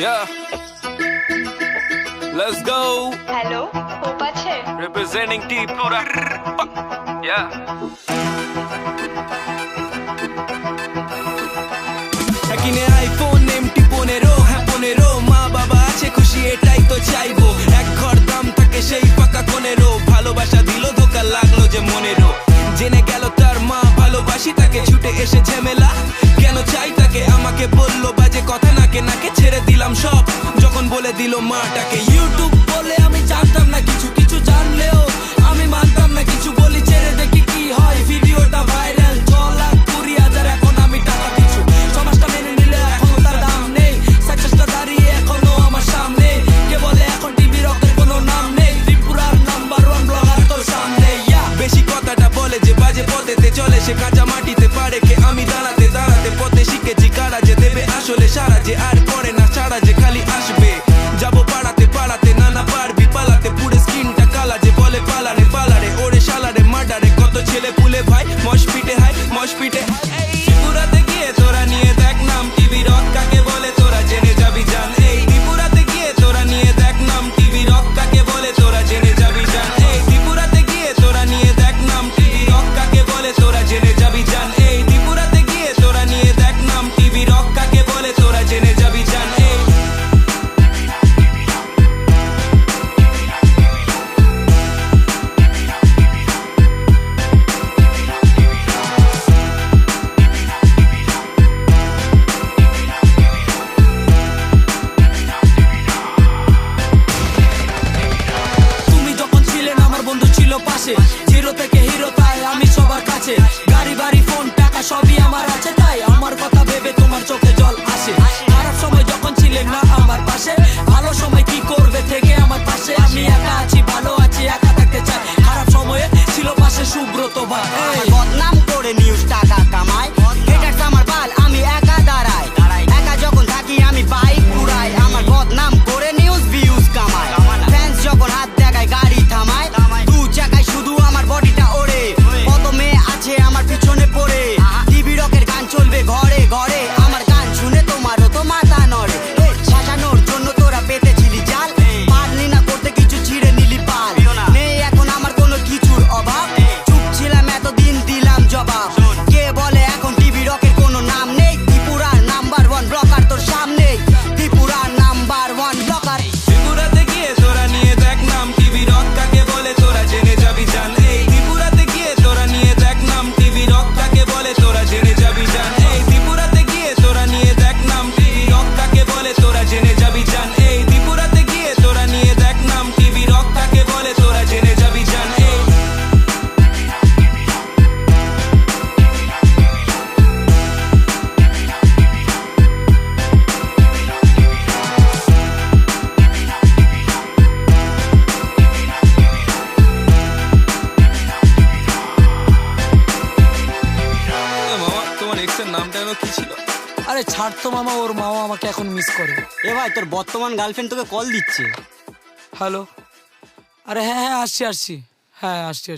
Yeah. Let's go. Hello hope আছে? Representing T Pura. Yeah. কিনে iPhone MT 15 হ্যাঁ 15 মা বাবা আছে খুশি এটাই তো চাইবো এক ঘর দাম থাকে সেই পাকা কোনেরও ভালোবাসা দিল ধোকা লাগলো যে মনেরও জেনে গেল তার মা ভালোবাসি তাকে ছুটে এসে ঝামেলা কেন চাই তাকে আমাকে বললো বাজে কথা নাকে নাকে ছেড়ে দিলাম সব যখন বলে দিল মাটাকে ইউটিউব বলে আমি জানতাম না কিছু কিছু জানলেও আমি মানতাম না কিছু বলি ছেড়ে দেখি কি হয় ভিডিওটা ভাইরাল 6 লাখ 20,000 এখন আমি টাকা দিচ্ছি সমাজটা মেনে নিলে এখন তার দাম নেই সাকসেসটা দাঁড়িয়ে এখনো আমার সামনে কে বলে এখন টিভি রকের কোনো নাম নেই ত্রিপুরার নাম্বার 1 ব্লগার তোর সামনে বেশি কথাটা বলে যে বাজে পথেতে চলে সে কাঁচা মাটিতে পারে কে আমি দাঁড়াতে দাঁড়াতে পথে শিখেছি কারা যে দেবে আসলে সারা যে আর পড়ে না ছাড়া যে খালি আসবে যাবো পাড়াতে পাড়াতে নানা পারবি পালাতে পুরো স্কিনটা কালা যে বলে পালারে পালারে ওরে শালারে মার্ডারে কত ছেলে পুলে ভাই মশপিটে হাই মশপিটে ত্রিপুরাতে গিয়ে তোরা নিয়ে দেখ নাম টিভি রক কাকে বলে তোরা জেনে যাবি জান এই ত্রিপুরাতে গিয়ে তোরা নিয়ে দেখ নাম টিভি রক কাকে বলে তোরা জেনে যাবি জান এই ত্রিপুরাতে গিয়ে তোরা নিয়ে দেখ নাম টিভি রক কাকে বলে তোরা জেনে যাবি জান এই ত্রিপুরাতে গিয়ে তোরা নিয়ে দেখ নাম টিভি রক কাকে বলে তোরা জেনে যাবি জান এই পাশে জিরো থেকে হিরো তাই আমি সবার কাছে গাড়ি বাড়ি ফোন টাকা সবই আমার আছে তাই আমার কথা ভেবে তোমার চোখে জল আসে খারাপ সময় যখন ছিলেন না আমার পাশে ভালো সময় কি করবে থেকে আমার পাশে আমি একা আছি ভালো আছি একা থাকতে চাই খারাপ সময়ে ছিল পাশে সুব্রত ভাই বদনাম করে নিউজ টাকা কামাই হেটার্স আমার বাল আমি একা দাঁড়াই একা যখন থাকি আমি বাইক উড়াই আমার বদনাম করে নিউজ ভিউজ কামাই ফ্যান্স যখন হাত দেখায় গাড়ি থামায় চাকায় শুধু আমার বডিটা ওড়ে কত মেয়ে আছে আমার পিছনে পড়ে টিভি রকের গান চলবে ঘরে ঘরে আমার গান শুনে তোমারও তো মাথা নড়ে সাজানোর জন্য তোরা পেতেছিলি জাল পারলি না করতে কিছু ছিঁড়ে নিলি পাল নেই এখন আমার কোনো কিছুর অভাব চুপ ছিলাম এতদিন দিলাম জবাব কে বলে এখন টিভি রকের কোনো নাম নেই ত্রিপুরার নাম্বার 1 ব্লকার তোর সামনে ত্রিপুরার নাম্বার 1 ব্লকার ত্রিপুরাতে গিয়ে তোরা নিয়ে দেখ নাম টিভি রক কাকে বলে তোরা জেনে যাবি জান এই ত্রিপুরাতে গিয়ে তোরা নিয়ে দেখ নাম টিভি রক কাকে বলে তোরা জেনে যাবি জান এই ত্রিপুরাতে গিয়ে তোরা নিয়ে দেখ নাম টিভি রক কাকে বলে তোরা জেনে যাবি জান এই ত্রিপুরাতে গিয়ে তোরা নিয়ে দেখ নাম টিভি রক কাকে বলে তোরা জেনে যাবি জান এই আরে ছাড় তো মামা ওর মাও আমাকে এখন মিস করে এ ভাই তোর বর্তমান গার্লফ্রেন্ড তোকে কল দিচ্ছে হ্যালো আরে হ্যাঁ হ্যাঁ আসছি হ্যাঁ আসছি